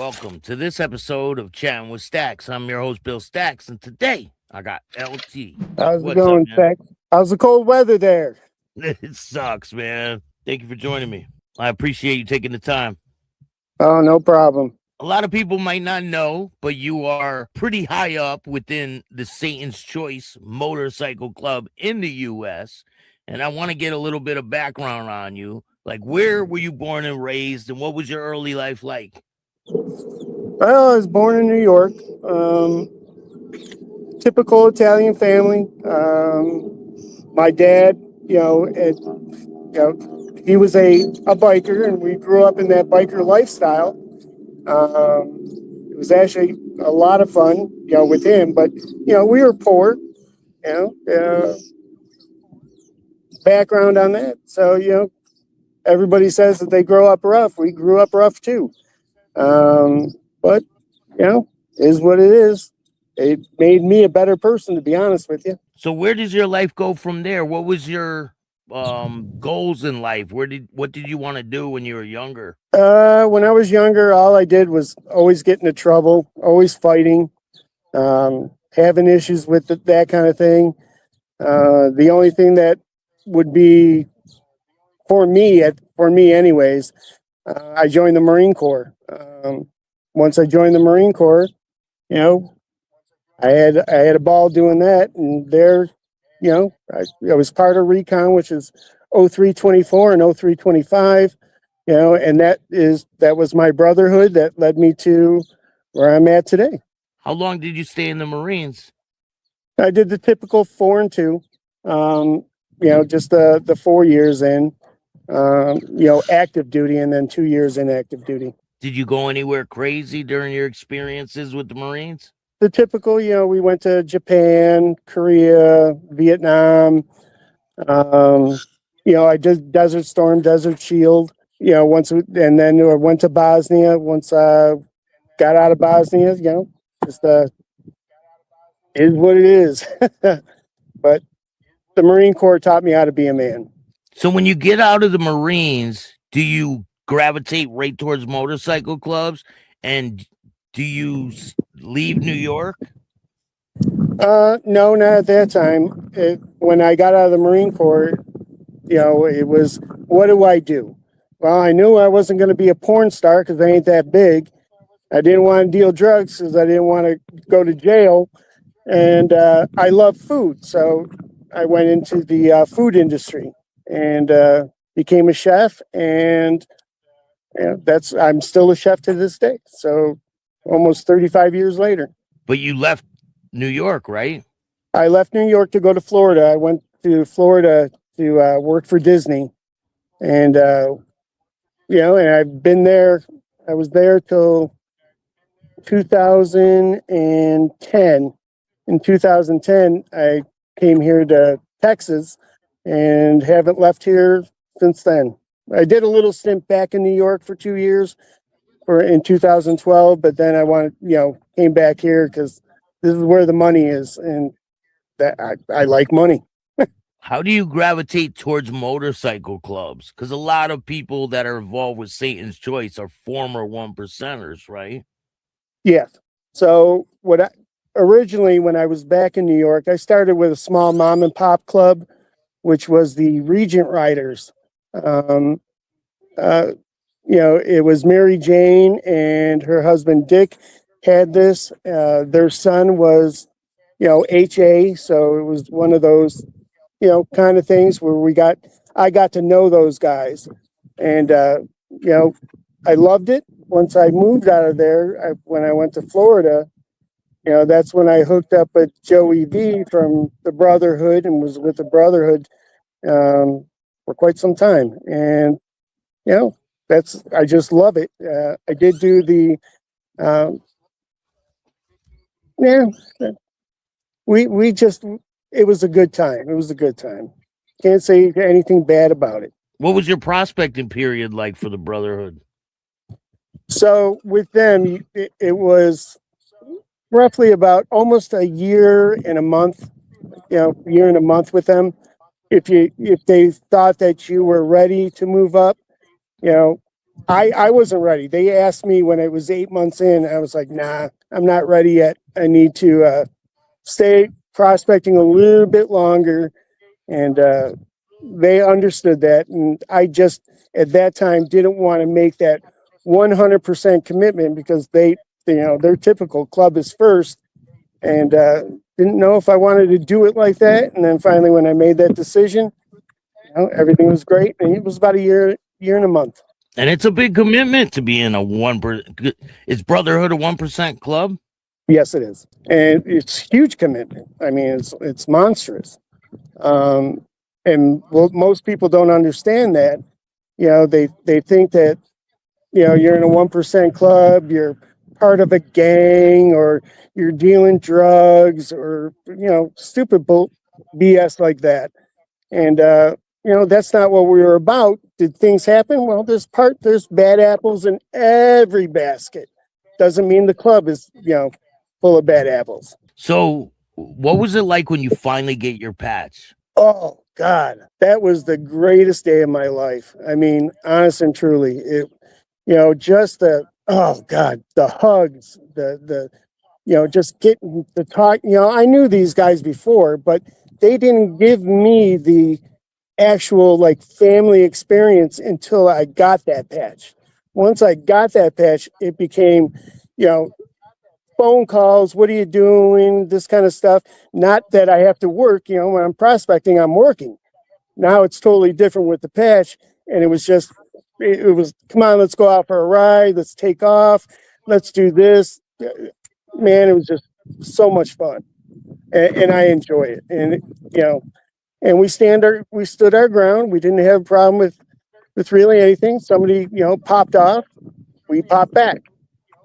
Welcome to this episode of Chattin with Staxx. I'm your host, Bill Staxx, and today I got LT. How's it What's up, going, man? Staxx? How's the cold weather there? It sucks, man. Thank you for joining me. I appreciate you taking the time. Oh, no problem. A lot of people might not know, but you are pretty high up within the Satan's Choice Motorcycle Club in the U.S., and I want to get a little bit of background on you. Like, where were you born and raised, and what was your early life like? Well, I was born in New York. Typical Italian family. My dad, he was a biker, and we grew up in that biker lifestyle. It was actually a lot of fun, with him. But we were poor. Background on that. So everybody says that they grow up rough. We grew up rough too. But is what it is. It made me a better person, to be honest with you. So where does your life go from there? What was your goals in life? What did you want to do when you were younger? When I was younger, all I did was always get into trouble, always fighting, having issues with that kind of thing. The only thing that would be for me anyways, I joined the Marine Corps. Once I joined the Marine Corps, I had a ball doing that, and there, I was part of recon, which is 0324 and 0325, and that was my brotherhood that led me to where I'm at today. How long did you stay in the Marines? I did the typical 4 and 2, just the 4 years in, active duty, and then 2 years in active duty. Did you go anywhere crazy during your experiences with the Marines? The typical, we went to Japan, Korea, Vietnam. I did Desert Storm, Desert Shield. And then I went to Bosnia. Once I got out of Bosnia, just is what it is. But the Marine Corps taught me how to be a man. So when you get out of the Marines, do you gravitate right towards motorcycle clubs, and do you leave New York? No, not at that time. When I got out of the Marine Corps, it was, what do I do? Well, I knew I wasn't going to be a porn star because I ain't that big. I didn't want to deal drugs because I didn't want to go to jail. And I love food. So I went into the food industry and became a chef. And I'm still a chef to this day. So almost 35 years later. But you left New York, right? I left New York to go to Florida. I went to Florida to work for Disney. And, and I've been there. I was there till 2010. In 2010, I came here to Texas and haven't left here since then. I did a little stint back in New York for 2 years in 2012, but then I came back here because this is where the money is, and that I like money. How do you gravitate towards motorcycle clubs? Because a lot of people that are involved with Satan's Choice are former 1%ers, right? Yeah. So originally, when I was back in New York, I started with a small mom and pop club, which was the Regent Riders. It was Mary Jane and her husband Dick had this. Their son was, HA. So it was one of those, kind of things where I got to know those guys. And, I loved it. Once I moved out of there, when I went to Florida, that's when I hooked up with Joey V from the Brotherhood and was with the Brotherhood for quite some time. And, I just love it. I did do the, it was a good time. It was a good time. Can't say anything bad about it. What was your prospecting period like for the Brotherhood? So with them, it was roughly about almost a year and a month, with them. If they thought that you were ready to move up, I wasn't ready. They asked me when it was 8 months in. I was like, nah, I'm not ready yet. I need to stay prospecting a little bit longer. And they understood that. And I just, at that time, didn't want to make that 100% commitment because their typical club is first. And didn't know if I wanted to do it like that. And then finally, when I made that decision, everything was great. And it was about a year and a month. And it's a big commitment to be in a 1%. Is Brotherhood a 1% club? Yes, it is, and it's huge commitment. I mean, it's monstrous. And most people don't understand that. They think that you're in a 1% club, you're part of a gang, or you're dealing drugs, or stupid BS like that. And that's not what we were about. Did things happen? Well, there's bad apples in every basket. Doesn't mean the club is full of bad apples. So what was it like when you finally get your patch? Oh God, that was the greatest day of my life. I mean, honest and truly, just the hugs, just getting to talk. I knew these guys before, but they didn't give me the actual like family experience until I got that patch. Once I got that patch, it became, phone calls. What are you doing? This kind of stuff. Not that I have to work. When I'm prospecting, I'm working. Now it's totally different with the patch. And it was come on, let's go out for a ride. Let's take off. Let's do this. Man, it was just so much fun. And I enjoy it. And, and we stood our ground. We didn't have a problem with really anything. Somebody, popped off. We popped back.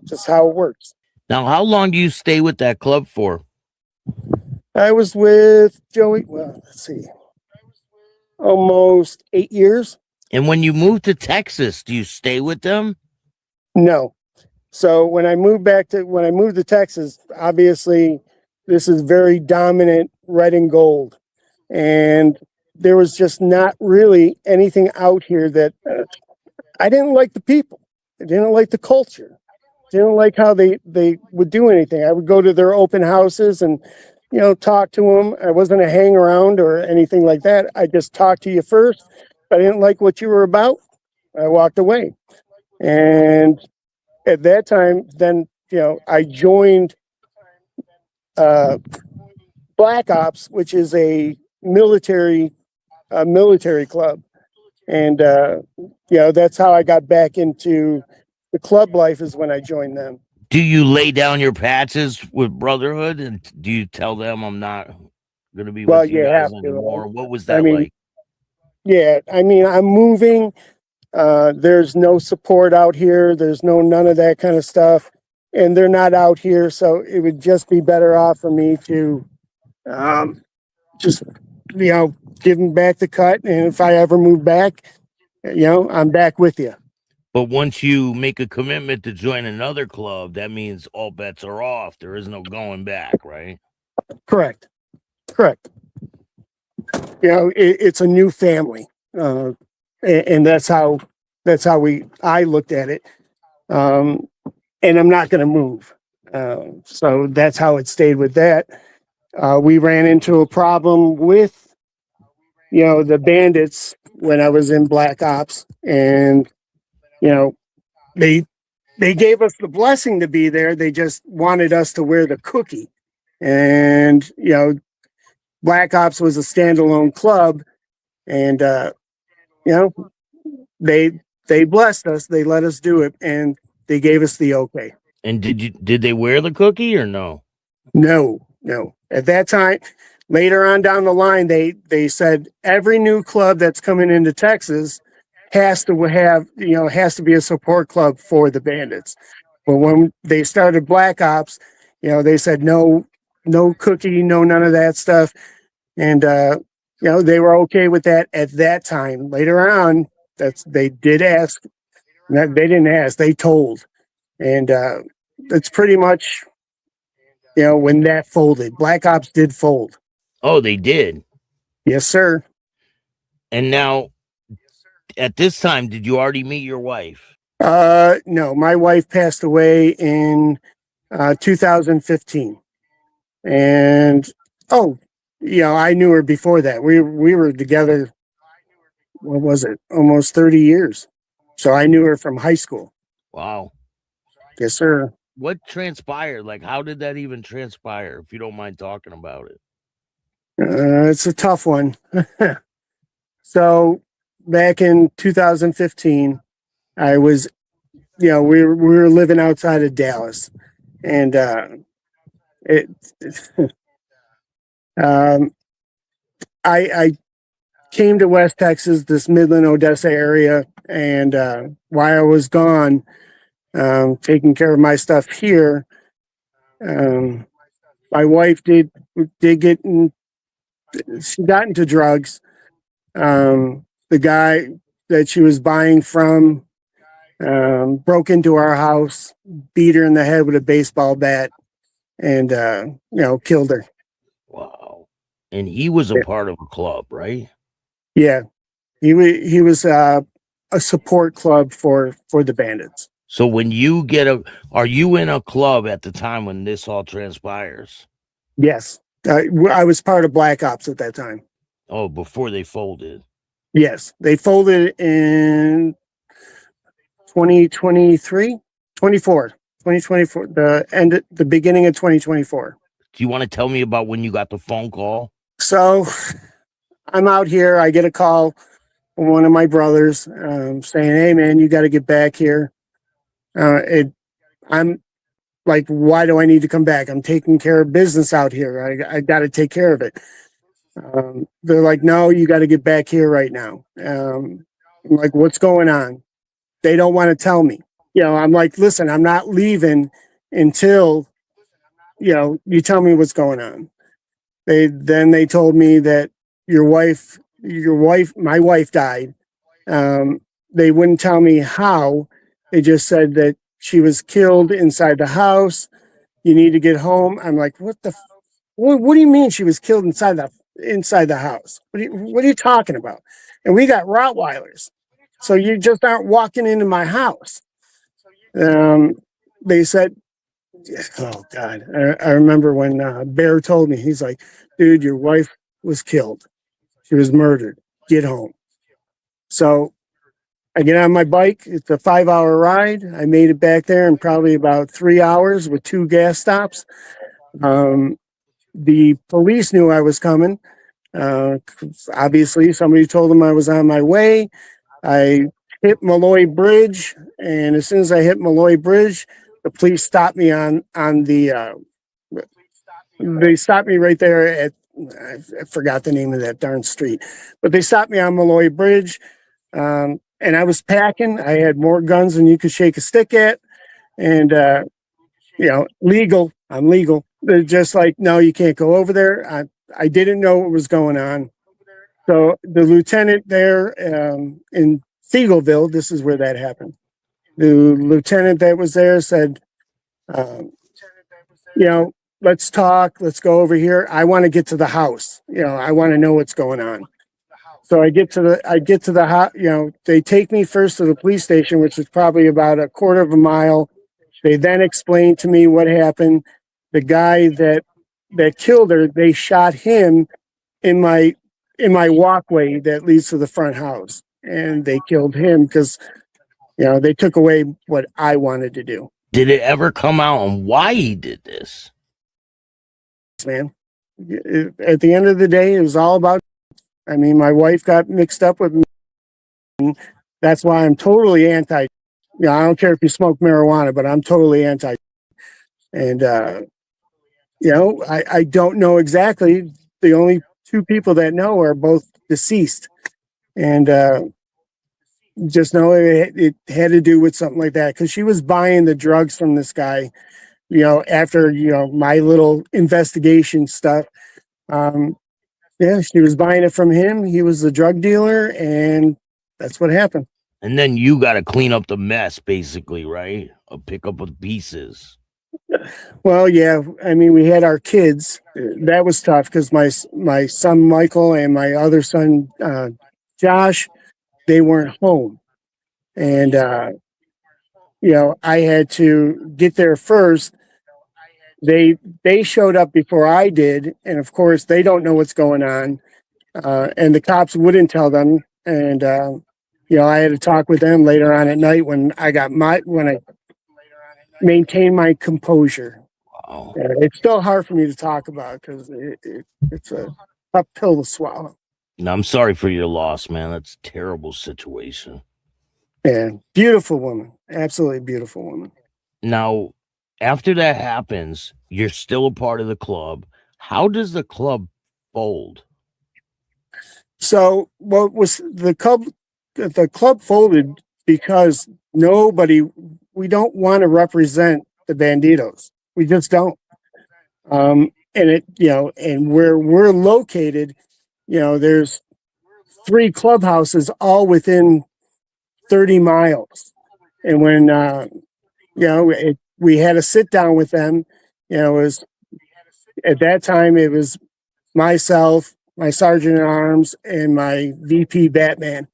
Just how it works. Now, how long do you stay with that club for? I was with Joey. Well, let's see, almost 8 years. And when you move to Texas, do you stay with them? No. So when I moved to Texas, obviously this is very dominant red and gold, and there was just not really anything out here that I didn't like. The people, I didn't like the culture, didn't like how they would do anything. I would go to their open houses and talk to them. I wasn't a hang around or anything like that. I just talked to you first. If I didn't like what you were about, I walked away. And at that time, then I joined Black Ops, which is a military club, and that's how I got back into the club life. Is when I joined them. Do you lay down your patches with Brotherhood, and do you tell them I'm not going to be with you guys anymore? What was that like? Yeah, I mean, I'm moving. There's no support out here. There's none of that kind of stuff, and they're not out here. So it would just be better off for me to just give them back the cut. And if I ever move back, I'm back with you. But once you make a commitment to join another club, that means all bets are off. There is no going back, right? Correct. It's a new family, and that's how I looked at it. And I'm not going to move. So that's how it stayed with that. We ran into a problem with, the bandits when I was in Black Ops, and they gave us the blessing to be there. They just wanted us to wear the cookie, and Black Ops was a standalone club, and they blessed us. They let us do it, and they gave us the okay. And did they wear the cookie or no? No. At that time, later on down the line, they said every new club that's coming into Texas has to be a support club for the bandits. But when they started Black Ops, they said no cookie, no none of that stuff. And they were okay with that at that time. Later on, they did ask. They didn't ask, they told. And it's pretty much when that folded. Black Ops did fold. Oh, they did? Yes, sir. And now, at this time, did you already meet your wife? No, my wife passed away in 2015, and oh, I knew her before that. We were together. What was it? Almost 30 years. So I knew her from high school. Wow. Yes, sir. What transpired? Like, how did that even transpire? If you don't mind talking about it. It's a tough one. So back in 2015, I was, we were living outside of Dallas, and it, um, I came to West Texas, this Midland, Odessa area, and while I was gone, taking care of my stuff here, um, my wife did get in, she got into drugs. The guy that she was buying from broke into our house, beat her in the head with a baseball bat, and killed her. Wow. And he was a part of a club, right? Yeah, he was a support club for the bandits. So when you are you in a club at the time when this all transpires? Yes, I was part of Black Ops at that time. Oh, before they folded. Yes, they folded in 2023, 24, 2024, the beginning of 2024. Do you want to tell me about when you got the phone call? So I'm out here. I get a call from one of my brothers saying, "Hey, man, you got to get back here." I'm like, "Why do I need to come back? I'm taking care of business out here. I got to take care of it." They're like, "No, you got to get back here right now." I'm like, "What's going on?" They don't want to tell me. I'm like, "Listen, I'm not leaving until you tell me what's going on." They told me that my wife died. They wouldn't tell me how. They just said that she was killed inside the house. You need to get home. I'm like, what do you mean she was killed inside the house? What are you talking about? And we got Rottweilers, so you just aren't walking into my house. They said, oh God, I remember when Bear told me, he's like, dude, your wife was killed. She was murdered. Get home. So I get on my bike. It's a 5-hour ride. I made it back there in probably about 3 hours with 2 gas stops. The police knew I was coming. Obviously, somebody told them I was on my way. I hit Malloy Bridge, and as soon as I hit Malloy Bridge, the police stopped me on the. They stopped me right there at. I forgot the name of that darn street, but they stopped me on Malloy Bridge, and I was packing. I had more guns than you could shake a stick at, and legal. I'm legal. They're just like, no, you can't go over there. I didn't know what was going on. So the lieutenant there in Seagoville, this is where that happened. The lieutenant that was there said, um, let's talk. Let's go over here. I want to get to the house. I want to know what's going on. So I get to the house. They take me first to the police station, which is probably about a quarter of a mile. They then explain to me what happened. The guy that killed her, they shot him in my walkway that leads to the front house, and they killed him because they took away what I wanted to do. Did it ever come out on why he did this? Man, at the end of the day, it was all about. I mean, my wife got mixed up with me. That's why I'm totally anti. I don't care if you smoke marijuana, but I'm totally anti. And I don't know exactly. The only 2 people that know are both deceased, and just know it had to do with something like that because she was buying the drugs from this guy. After my little investigation stuff, she was buying it from him. He was the drug dealer, and that's what happened. And then you got to clean up the mess, basically, right? Or pick up the pieces. Well, yeah. I mean, we had our kids. That was tough because my son Michael and my other son Josh, they weren't home, and I had to get there first. They showed up before I did, and of course they don't know what's going on, and the cops wouldn't tell them. And I had to talk with them later on at night when I maintained my composure. Wow. It's still hard for me to talk about because it's a tough pill to swallow. No, I'm sorry for your loss, man. That's a terrible situation. Yeah, beautiful woman, absolutely beautiful woman. Now, after that happens, you're still a part of the club. How does the club fold? So what was the club? The club folded because we don't want to represent the Banditos. We just don't. And where we're located, there's 3 clubhouses all within 30 miles. And when, we had a sit down with them, it was at that time, it was myself, my sergeant at arms, and my VP Batman.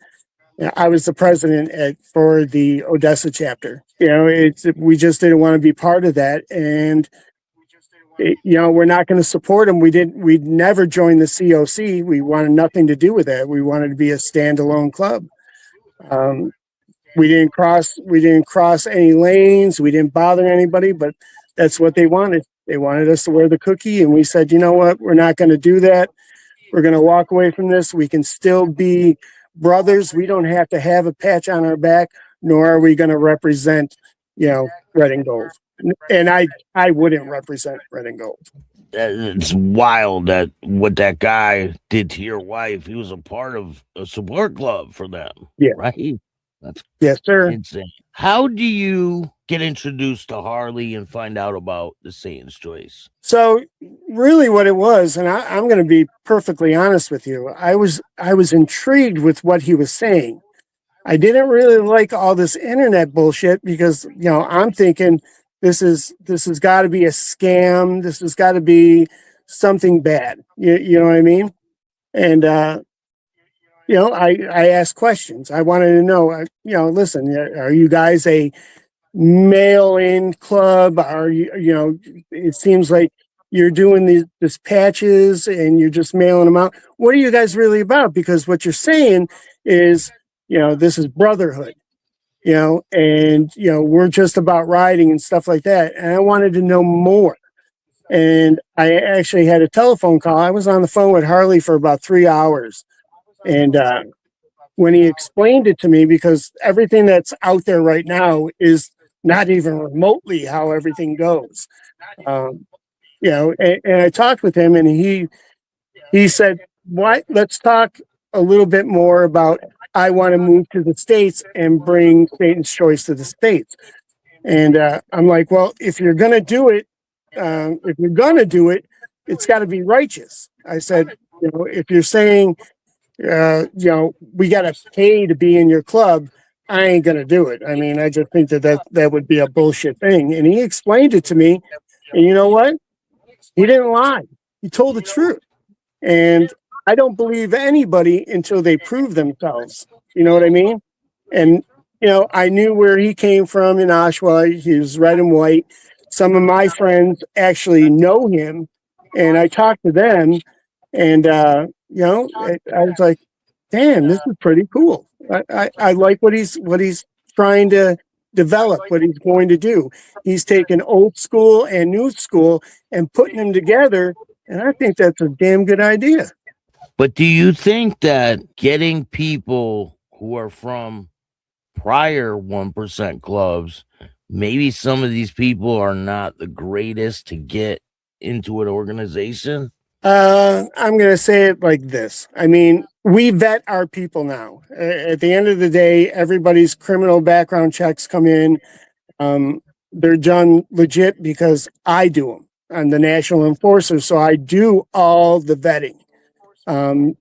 I was the president for the Odessa chapter. We just didn't want to be part of that, and we're not going to support them. We'd never joined the COC. We wanted nothing to do with that. We wanted to be a standalone club. We didn't cross any lanes. We didn't bother anybody, but that's what they wanted. They wanted us to wear the cookie, and we said, you know what? We're not going to do that. We're going to walk away from this. We can still be brothers. We don't have to have a patch on our back, nor are we going to represent, red and gold. And I wouldn't represent red and gold. It's wild that what that guy did to your wife. He was a part of a support club for them. Yeah. Right? That's yes, sir. Insane. How do you get introduced to Harley and find out about the Satan's Choice? So really what it was, and I'm going to be perfectly honest with you, I was intrigued with what he was saying. I didn't really like all this internet bullshit because, I'm thinking this has got to be a scam. This has got to be something bad. You know what I mean? And, I asked questions. I wanted to know, listen, are you guys a mail-in club? Are you, it seems like you're doing these patches and you're just mailing them out. What are you guys really about? Because what you're saying is, this is brotherhood, and, we're just about riding and stuff like that. And I wanted to know more. And I actually had a telephone call. I was on the phone with Harley for about 3 hours. And when he explained it to me, because everything that's out there right now is not even remotely how everything goes. And I talked with him, and he said, "What? Let's talk a little bit more about. I want to move to the States and bring Satan's Choice to the States." And I'm like, "Well, if you're gonna do it, it's got to be righteous." I said, "If you're saying, we got to pay to be in your club, I ain't going to do it. I mean, I just think that would be a bullshit thing." And he explained it to me. And you know what? He didn't lie. He told the truth. And I don't believe anybody until they prove themselves. You know what I mean? And, I knew where he came from in Oshawa. He was red and white. Some of my friends actually know him, and I talked to them, and, I was like, damn, this is pretty cool. I like what he's trying to develop, what he's going to do. He's taking old school and new school and putting them together, and I think that's a damn good idea. But do you think that getting people who are from prior 1% clubs, maybe some of these people are not the greatest to get into an organization? I'm going to say it like this. I mean, we vet our people now. At the end of the day, everybody's criminal background checks come in. They're done legit because I do them. I'm the national enforcer, so I do all the vetting.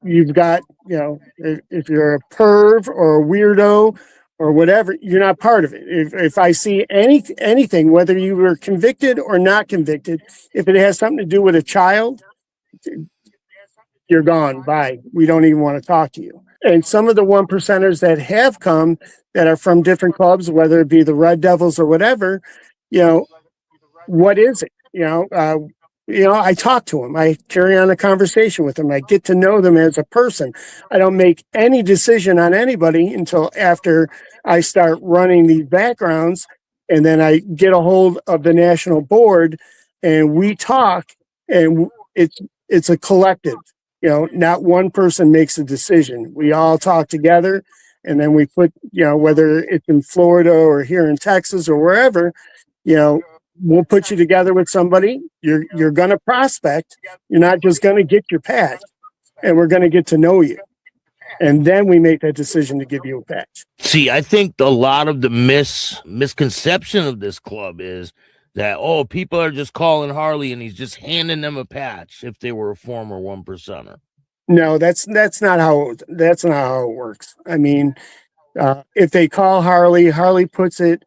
You've got, if you're a perv or a weirdo or whatever, you're not part of it. If I see anything, whether you were convicted or not convicted, if it has something to do with a child, you're gone. Bye. We don't even want to talk to you. And some of the one percenters that have come that are from different clubs, whether it be the Red Devils or whatever, you know, what is it? I talk to them. I carry on a conversation with them. I get to know them as a person. I don't make any decision on anybody until after I start running these backgrounds, and then I get a hold of the national board, and we talk, and it's a collective. Not one person makes a decision. We all talk together, and then we put, whether it's in Florida or here in Texas or wherever, you know, we'll put you together with somebody. You're going to prospect. You're not just going to get your patch, and we're going to get to know you. And then we make that decision to give you a patch. See, I think a lot of the misconception of this club is that, people are just calling Harley and he's just handing them a patch if they were a former one percenter. No, that's not how it works. I mean, if they call Harley puts it,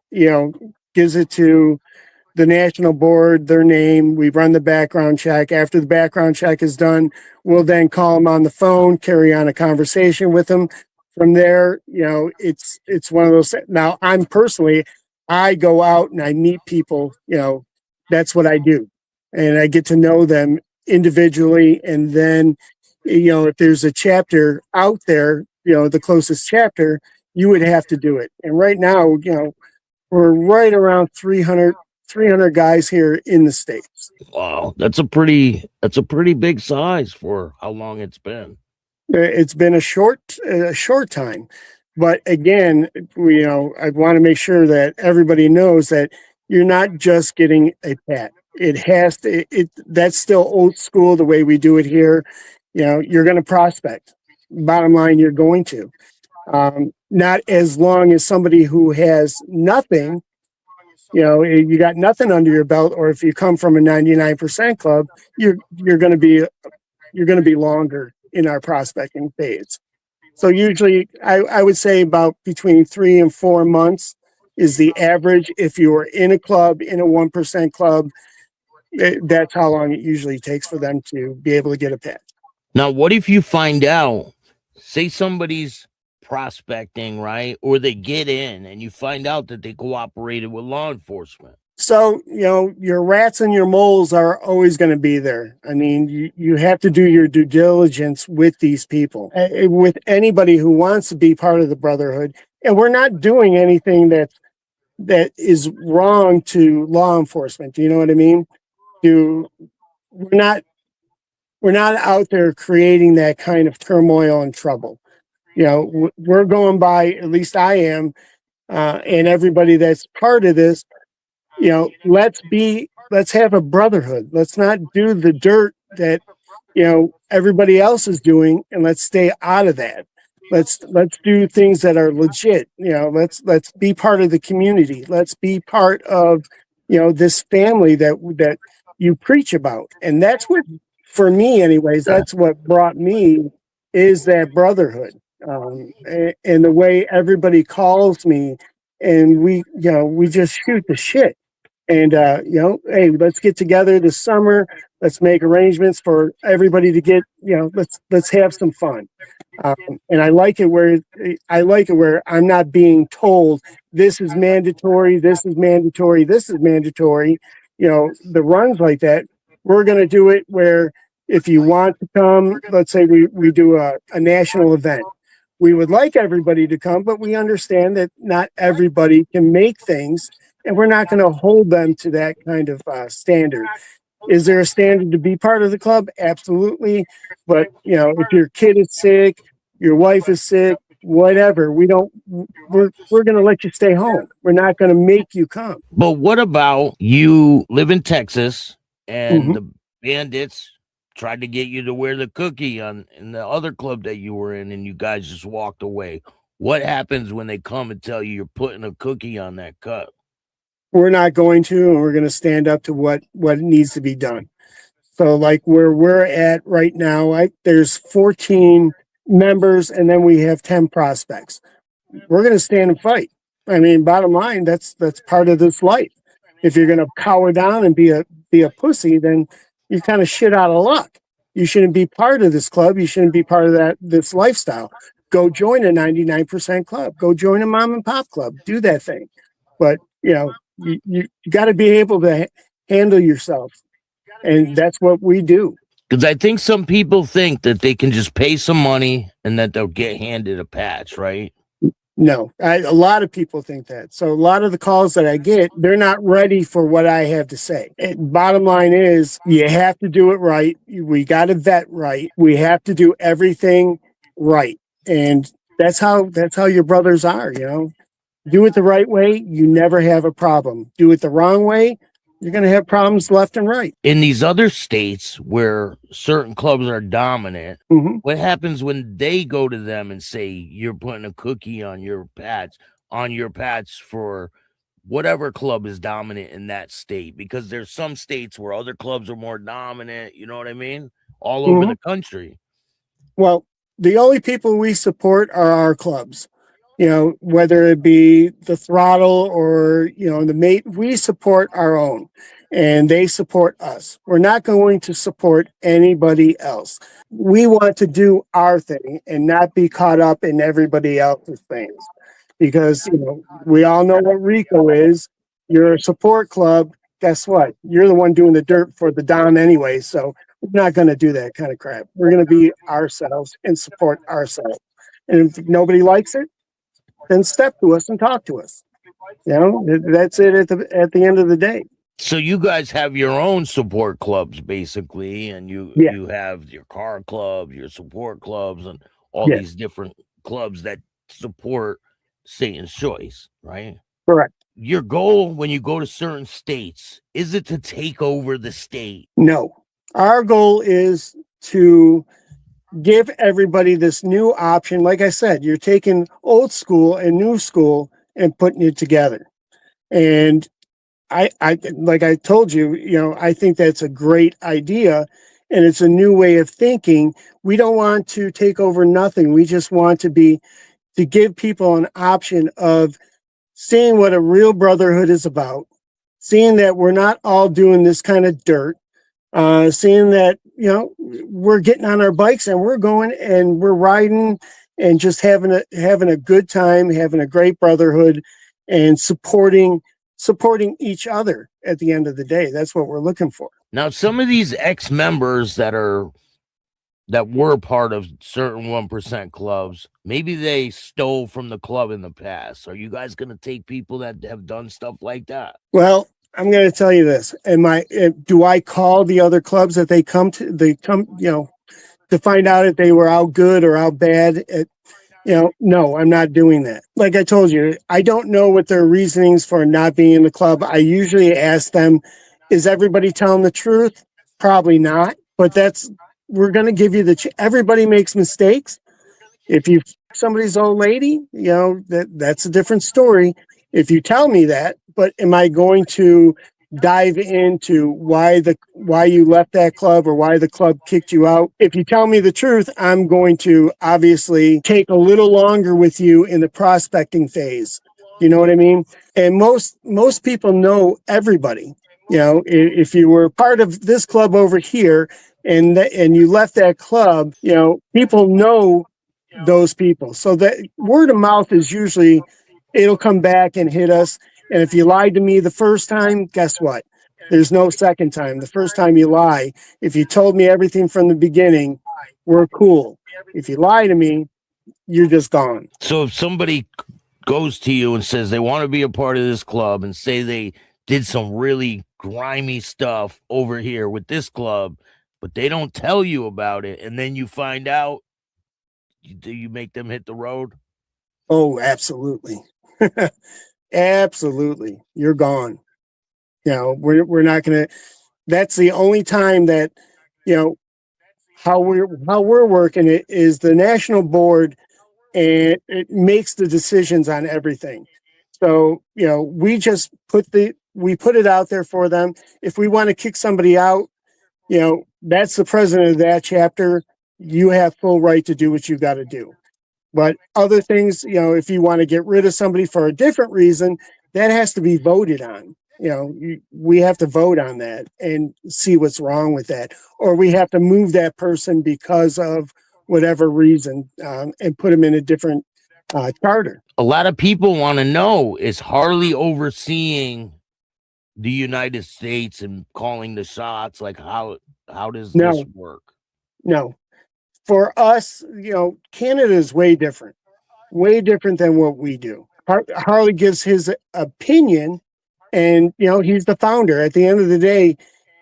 gives it to the national board, their name. We run the background check. After the background check is done, we'll then call them on the phone, carry on a conversation with them. From there, it's one of those. Now, I go out and I meet people. That's what I do, and I get to know them individually. And then, if there's a chapter out there, the closest chapter, you would have to do it. And right now, we're right around 300 guys here in the States. Wow, that's a pretty big size for how long it's been. It's been a short time, but again, I want to make sure that everybody knows that you're not just getting a pat. It has to. That's still old school the way we do it here. You're going to prospect. Bottom line, you're going to. Not as long as somebody who has nothing. You got nothing under your belt, or if you come from a 99% club, you're going to be longer in our prospecting phase. So usually, I would say about between 3 and 4 months is the average. If you are in a club, in a 1% club, that's how long it usually takes for them to be able to get a patch. Now, what if you find out, say somebody's prospecting, right? Or they get in and you find out that they cooperated with law enforcement. So, your rats and your moles are always going to be there. I mean, you have to do your due diligence with these people, with anybody who wants to be part of the Brotherhood. And we're not doing anything that is wrong to law enforcement. Do you know what I mean? We're not out there creating that kind of turmoil and trouble. We're going by, at least I am, and everybody that's part of this, let's have a brotherhood. Let's not do the dirt that, everybody else is doing, and let's stay out of that. Let's do things that are legit. Let's be part of the community. Let's be part of, this family that you preach about. And that's what, for me anyways, that's what brought me, is that brotherhood. And the way everybody calls me, and we just shoot the shit. And, hey, let's get together this summer. Let's make arrangements for everybody to get, let's have some fun. And I like it where I'm not being told this is mandatory, this is mandatory, this is mandatory. The runs like that, we're going to do it where if you want to come, let's say we do a national event. We would like everybody to come, but we understand that not everybody can make things, and we're not going to hold them to that kind of standard. Is there a standard to be part of the club? Absolutely. But, if your kid is sick, your wife is sick, whatever, we're going to let you stay home. We're not going to make you come. But what about you live in Texas and the bandits tried to get you to wear the cookie in the other club that you were in, and you guys just walked away? What happens when they come and tell you you're putting a cookie on that cut? We're not going to, and we're going to stand up to what needs to be done. So like where we're at right now, there's 14 members, and then we have 10 prospects. We're going to stand and fight. I mean, bottom line, that's part of this life. If you're going to cower down and be a pussy, then you're kind of shit out of luck. You shouldn't be part of this club. You shouldn't be part of this lifestyle. Go join a 99% club. Go join a mom and pop club. Do that thing. But, you got to be able to handle yourself. And that's what we do. Because I think some people think that they can just pay some money and that they'll get handed a patch, right? No, a lot of people think that. So a lot of the calls that I get, they're not ready for what I have to say. And bottom line is, you have to do it right. We got to vet right. We have to do everything right. And that's how your brothers are, Do it the right way, you never have a problem. Do it the wrong way, you're going to have problems left and right. In these other states where certain clubs are dominant, what happens when they go to them and say, you're putting a cookie on your patch for whatever club is dominant in that state? Because there's some states where other clubs are more dominant, you know what I mean? All over the country. Well, the only people we support are our clubs. Whether it be the Throttle or, the Mate, we support our own and they support us. We're not going to support anybody else. We want to do our thing and not be caught up in everybody else's things because, we all know what RICO is. You're a support club. Guess what? You're the one doing the dirt for the Don anyway. So we're not going to do that kind of crap. We're going to be ourselves and support ourselves. And if nobody likes it, then step to us and talk to us. That's it at the end of the day. So you guys have your own support clubs basically, and you have your car club, your support clubs, and all these different clubs that support Satan's Choice, right? Correct. Your goal when you go to certain states, is it to take over the state? No. Our goal is to give everybody this new option. Like I said, you're taking old school and new school and putting it together. And I like I told you, I think that's a great idea and it's a new way of thinking. We don't want to take over nothing. We just want to give people an option of seeing what a real brotherhood is about, seeing that we're not all doing this kind of dirt, seeing that, we're getting on our bikes and we're going and we're riding and just having a good time, having a great brotherhood and supporting each other at the end of the day. That's what we're looking for. Now, some of these ex-members that were part of certain 1% clubs, maybe they stole from the club in the past. Are you guys going to take people that have done stuff like that? Well, I'm going to tell you this. Do I call the other clubs that they come, to find out if they were out good or out bad? No, I'm not doing that. Like I told you, I don't know what their reasonings for not being in the club. I usually ask them, is everybody telling the truth? Probably not, but we're going to give you everybody makes mistakes. If you somebody's old lady, that's a different story. If you tell me that, but am I going to dive into why you left that club or why the club kicked you out? If you tell me the truth, I'm going to obviously take a little longer with you in the prospecting phase. You know what I mean? And most people know everybody. If you were part of this club over here and you left that club, people know those people. So that word of mouth is usually, it'll come back and hit us. And if you lied to me the first time, guess what? There's no second time. The first time you lie, if you told me everything from the beginning, we're cool. If you lie to me, you're just gone. So if somebody goes to you and says they want to be a part of this club and say they did some really grimy stuff over here with this club, but they don't tell you about it, and then you find out, do you make them hit the road? Oh, absolutely. Absolutely. You're gone. We're not going to, that's the only time that, how we're working it is the national board and it makes the decisions on everything. So, we just put it out there for them. If we want to kick somebody out, that's the president of that chapter. You have full right to do what you got to do. But other things, if you want to get rid of somebody for a different reason, that has to be voted on. we have to vote on that and see what's wrong with that, or we have to move that person because of whatever reason, and put them in a different charter. A lot of people want to know, is Harley overseeing the United States and calling the shots? Like, how does this No, work? no. For us, Canada is way different than what we do. Harley gives his opinion, and he's the founder. At the end of the day,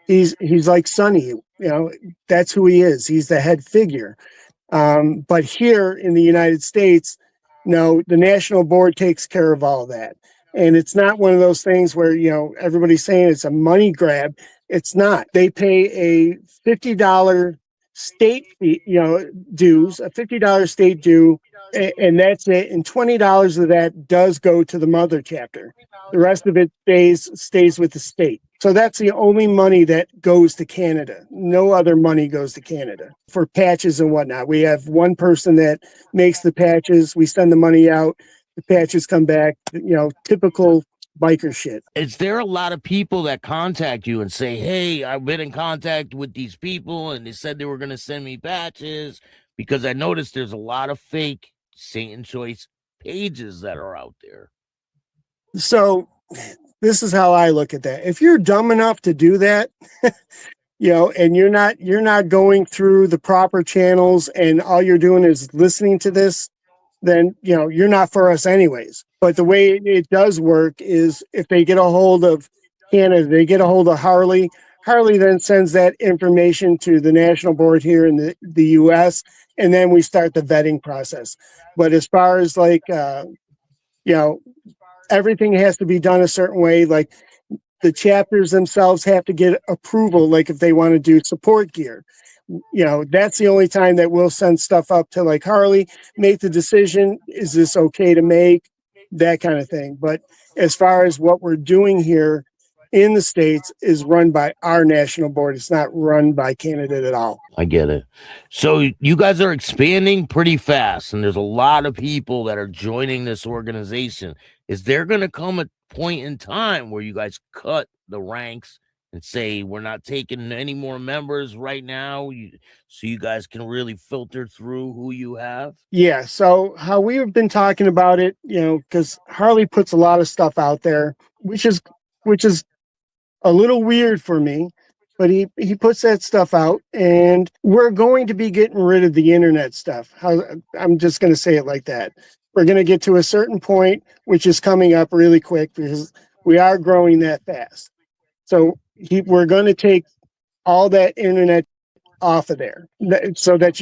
he's like Sonny. That's who he is. He's the head figure. But here in the United States, no, the national board takes care of all that. And it's not one of those things where, everybody's saying it's a money grab. It's not. They pay a $50 state fee, dues, a $50 state due, and that's it. And $20 of that does go to the mother chapter. The rest of it stays with the state. So that's the only money that goes to Canada. No other money goes to Canada for patches and whatnot. We have one person that makes the patches. We send the money out. The patches come back, typical biker shit. Is there a lot of people that contact you and say, hey, I've been in contact with these people and they said they were going to send me patches? Because I noticed there's a lot of fake Satan Choice pages that are out there. So this is how I look at that. If you're dumb enough to do that, and you're not going through the proper channels and all you're doing is listening to this, then, you're not for us anyways. But the way it does work is if they get a hold of Canada, they get a hold of Harley. Harley then sends that information to the national board here in the US, and then we start the vetting process. But as far as everything has to be done a certain way. Like the chapters themselves have to get approval. Like if they want to do support gear, that's the only time that we'll send stuff up to like Harley, make the decision. Is this okay to make? That kind of thing. But as far as what we're doing here in the States is run by our national board. It's not run by Canada at all. I get it. So you guys are expanding pretty fast, and there's a lot of people that are joining this organization. Is there going to come a point in time where you guys cut the ranks and say, we're not taking any more members right now, so you guys can really filter through who you have? Yeah. So how we have been talking about it, because Harley puts a lot of stuff out there, which is a little weird for me, but he puts that stuff out, and we're going to be getting rid of the internet stuff. I'm just going to say it like that. We're going to get to a certain point, which is coming up really quick because we are growing that fast. So we're going to take all that internet off of there so that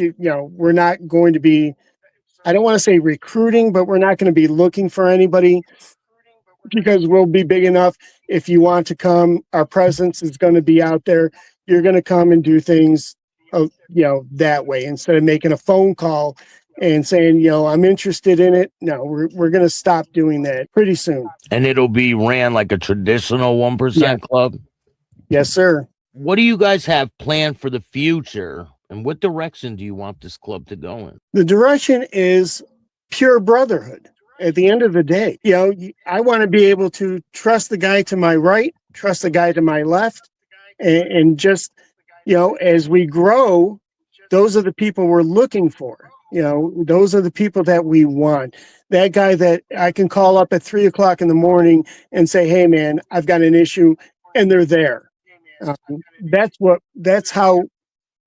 we're not going to be, I don't want to say recruiting, but we're not going to be looking for anybody, because we'll be big enough. If you want to come, our presence is going to be out there. You're going to come and do things, that way, instead of making a phone call and saying, I'm interested in it. No, we're going to stop doing that pretty soon. And it'll be ran like a traditional 1% club? Yes, sir. What do you guys have planned for the future, and what direction do you want this club to go in? The direction is pure brotherhood. At the end of the day, I want to be able to trust the guy to my right, trust the guy to my left, and just, as we grow, those are the people we're looking for. Those are the people that we want. That guy that I can call up at 3:00 in the morning and say, hey man, I've got an issue, and they're there. That's how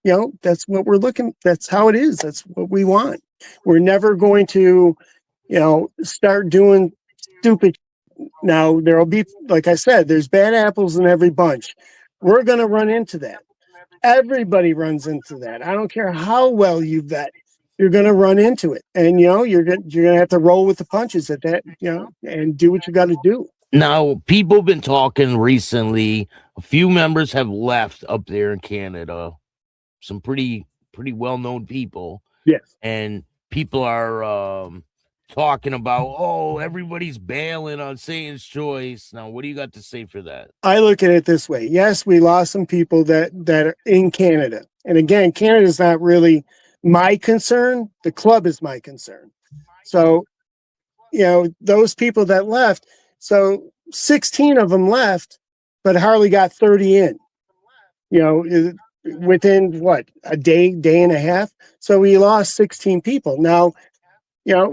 we're looking. That's how it is. That's what we want. We're never going to, start doing stupid. Now there'll be, like I said, there's bad apples in every bunch. We're going to run into that. Everybody runs into that. I don't care how well you vet, you're going to run into it. And, you're going to have to roll with the punches at that, and do what you got to do. Now, people have been talking recently. A few members have left up there in Canada. Some pretty well-known people. Yes. And people are talking about, everybody's bailing on Satan's Choice. Now, what do you got to say for that? I look at it this way. Yes, we lost some people that are in Canada. And again, Canada is not really my concern. The club is my concern. So, those people that left, so 16 of them left, but Harley got 30 in, within what, a day and a half. So he lost 16 people. Now,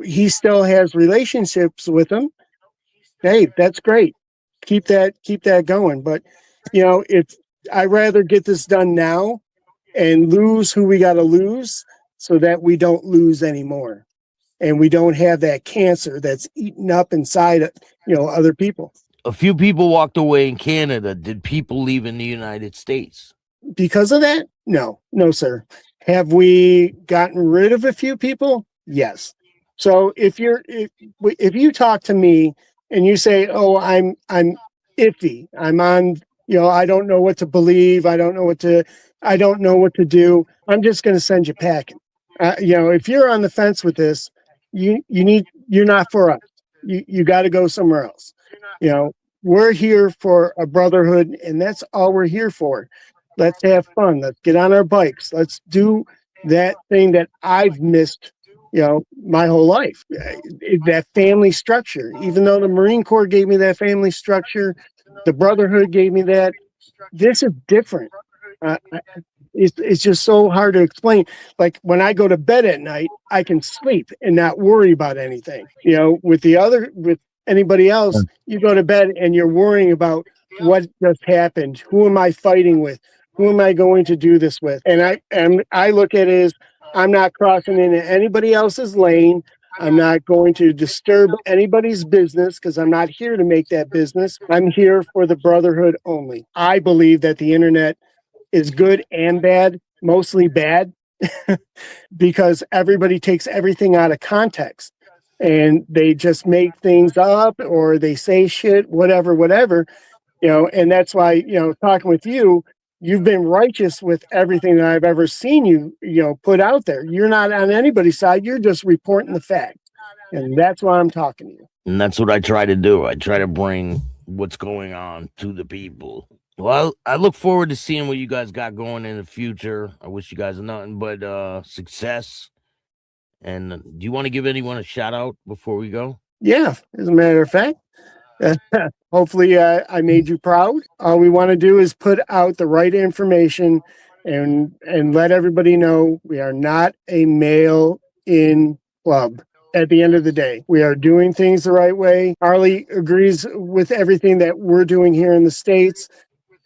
he still has relationships with them. Hey, that's great. Keep that going. But, it's, I'd rather get this done now and lose who we got to lose so that we don't lose anymore. And we don't have that cancer that's eating up inside, other people. A few people walked away in Canada. Did people leave in the United States? Because of that? No, sir. Have we gotten rid of a few people? Yes. So if you talk to me and you say, "Oh, I'm iffy. I'm on, I don't know what to believe. I don't know what to do." I'm just going to send you packing. If you're on the fence with this, you're not for us. You got to go somewhere else. We're here for a brotherhood, and that's all we're here for. Let's have fun. Let's get on our bikes. Let's do that thing that I've missed, my whole life. That family structure. Even though the Marine Corps gave me that family structure, the brotherhood gave me that. This is different. It's just so hard to explain. Like when I go to bed at night, I can sleep and not worry about anything. With anybody else, you go to bed and you're worrying about what just happened. Who am I fighting with? Who am I going to do this with? And I look at it as I'm not crossing into anybody else's lane. I'm not going to disturb anybody's business because I'm not here to make that business. I'm here for the brotherhood only. I believe that the internet is good and bad, mostly bad, because everybody takes everything out of context and they just make things up or they say shit, whatever, and that's why, talking with you, you've been righteous with everything that I've ever seen you, put out there. You're not on anybody's side. You're just reporting the fact. And that's why I'm talking to you. And that's what I try to do. I try to bring what's going on to the people. Well, I look forward to seeing what you guys got going in the future. I wish you guys nothing but success. And do you want to give anyone a shout out before we go? Yeah, as a matter of fact, hopefully I made you proud. All we want to do is put out the right information and let everybody know we are not a mail-in club. At the end of the day, we are doing things the right way. Harley agrees with everything that we're doing here in the States.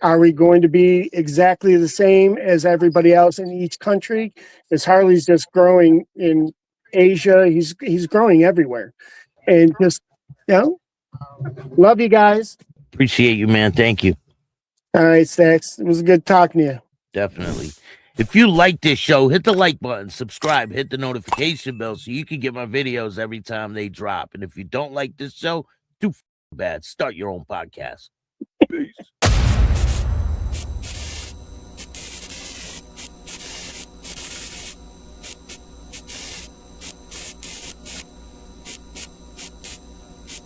Are we going to be exactly the same as everybody else in each country? Because Harley's just growing in Asia. He's growing everywhere. And just, love you guys. Appreciate you, man. Thank you. All right, Staxx. It was good talking to you. Definitely. If you like this show, hit the like button, subscribe, hit the notification bell so you can get my videos every time they drop. And if you don't like this show, too bad. Start your own podcast. Peace.